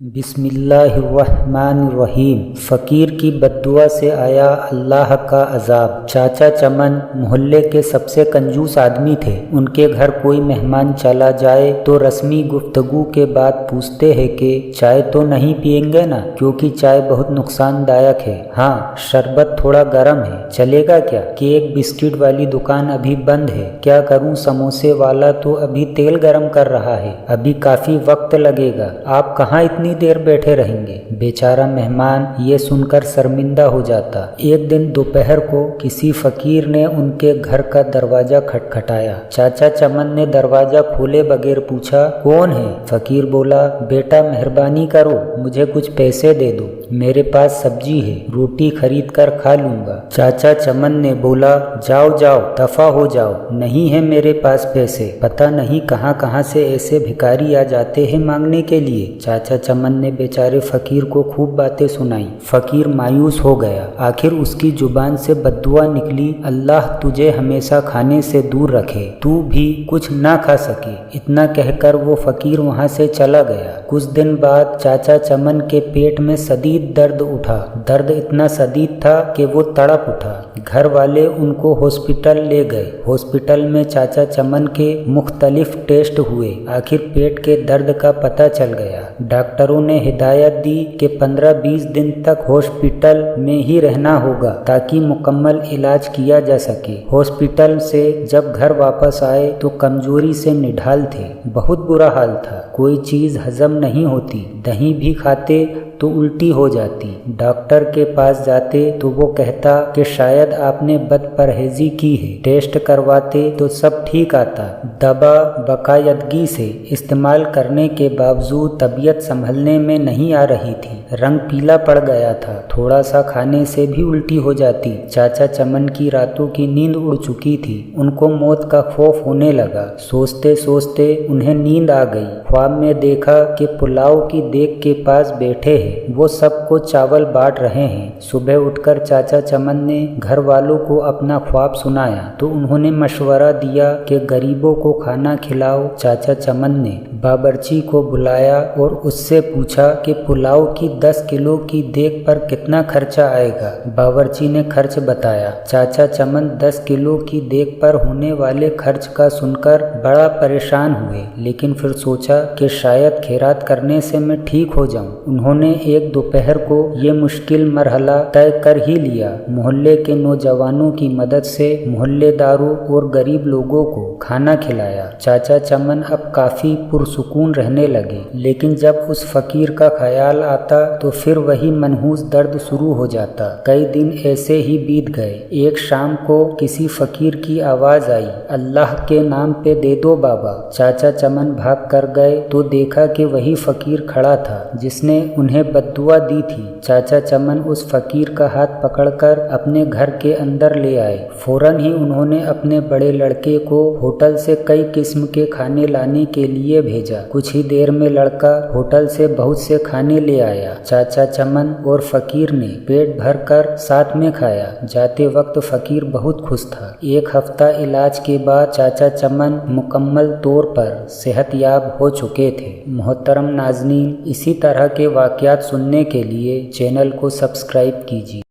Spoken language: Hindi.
बिस्मिल्लाहिर्रहमानिर्रहीम। फ़कीर की बद्दुआ से आया अल्लाह का अज़ाब। चाचा चमन मोहल्ले के सबसे कंजूस आदमी थे। उनके घर कोई मेहमान चला जाए तो रस्मी गुफ्तगू के बाद पूछते हैं कि चाय तो नहीं पिएंगे ना, क्योंकि चाय बहुत नुकसानदायक है। हाँ, शरबत थोड़ा गर्म है, चलेगा क्या? केक बिस्किट वाली दुकान अभी बंद है। क्या करूँ, समोसे वाला तो अभी तेल गर्म कर रहा है, अभी काफ़ी वक्त लगेगा। आप कहाँ इतनी देर बैठे रहेंगे? बेचारा मेहमान ये सुनकर शर्मिंदा हो जाता। एक दिन दोपहर को किसी फकीर ने उनके घर का दरवाजा खटखटाया। चाचा चमन ने दरवाजा खोले बगैर पूछा, कौन है? फकीर बोला, बेटा मेहरबानी करो, मुझे कुछ पैसे दे दो, मेरे पास सब्जी है, रोटी खरीद कर खा लूंगा। चाचा चमन ने बोला, जाओ जाओ, दफा हो जाओ, नहीं है मेरे पास पैसे। पता नहीं कहाँ कहाँ से ऐसे भिखारी आ जाते हैं मांगने के लिए। चाचा चमन ने बेचारे फकीर को खूब बातें सुनाई। फकीर मायूस हो गया। आखिर उसकी जुबान से बद्दुआ निकली, अल्लाह तुझे हमेशा खाने से दूर रखे, तू भी कुछ ना खा सके। इतना कहकर वो फकीर वहाँ से चला गया। कुछ दिन बाद चाचा चमन के पेट में शदीद दर्द उठा। दर्द इतना शदीद था कि वो तड़प उठा। घर वाले उनको हॉस्पिटल ले गए। हॉस्पिटल में चाचा चमन के मुख्तलिफ टेस्ट हुए। आखिर पेट के दर्द का पता चल गया। डॉक्टरों ने हिदायत दी कि 15-20 दिन तक हॉस्पिटल में ही रहना होगा ताकि मुकम्मल इलाज किया जा सके। हॉस्पिटल से जब घर वापस आए तो कमजोरी से निढाल थे। बहुत बुरा हाल था। कोई चीज हजम नहीं होती। दही भी खाते तो उल्टी हो जाती। डॉक्टर के पास जाते तो वो कहता कि शायद आपने बदपरहेजी की है। टेस्ट करवाते तो सब ठीक आता। दवा बाकायदगी से इस्तेमाल करने के बावजूद तबीयत संभलने में नहीं आ रही थी। रंग पीला पड़ गया था। थोड़ा सा खाने से भी उल्टी हो जाती। चाचा चमन की रातों की नींद उड़ चुकी थी। उनको मौत का खौफ होने लगा। सोचते सोचते उन्हें नींद आ गई। ख्वाब में देखा कि पुलाव की देग के पास बैठे हैं, वो सबको चावल बांट रहे हैं। सुबह उठकर चाचा चमन ने घर वालों को अपना ख्वाब सुनाया तो उन्होंने मशवरा दिया कि गरीबों को खाना खिलाओ। चाचा चमन ने बावर्ची को बुलाया और उससे पूछा कि पुलाव की 10 किलो की देग पर कितना खर्चा आएगा। बावर्ची ने खर्च बताया। चाचा चमन 10 किलो की देग पर होने वाले खर्च का सुनकर बड़ा परेशान हुए, लेकिन फिर सोचा कि शायद खैरात करने से मैं ठीक हो जाऊं। उन्होंने एक दोपहर को ये मुश्किल मरहला तय कर ही लिया। मोहल्ले के नौजवानों की मदद से मोहल्लेदारों और गरीब लोगों को खाना खिलाया। चाचा चमन अब काफी पुरसुकून रहने लगे, लेकिन जब उस फकीर का ख्याल आता तो फिर वही मनहूस दर्द शुरू हो जाता। कई दिन ऐसे ही बीत गए। एक शाम को किसी फकीर की आवाज आई, अल्लाह के नाम पे दे दो बाबा। चाचा चमन भाग कर गए तो देखा कि वही फकीर खड़ा था जिसने उन्हें बद्दुआ दी थी। चाचा चमन उस फकीर का हाथ पकड़कर अपने घर के अंदर ले आए। फौरन ही उन्होंने अपने बड़े लड़के को होटल से कई किस्म के खाने लाने के लिए भेजा। कुछ ही देर में लड़का होटल से बहुत से खाने ले आया। चाचा चमन और फकीर ने पेट भर कर साथ में खाया। जाते वक्त फकीर बहुत खुश था। एक हफ्ता इलाज के बाद चाचा चमन मुकम्मल तौर पर सेहतयाब हो चुके थे। मोहतरम नाज़रीन, इसी तरह के वाक़यात सुनने के लिए चैनल को सब्सक्राइब कीजिए।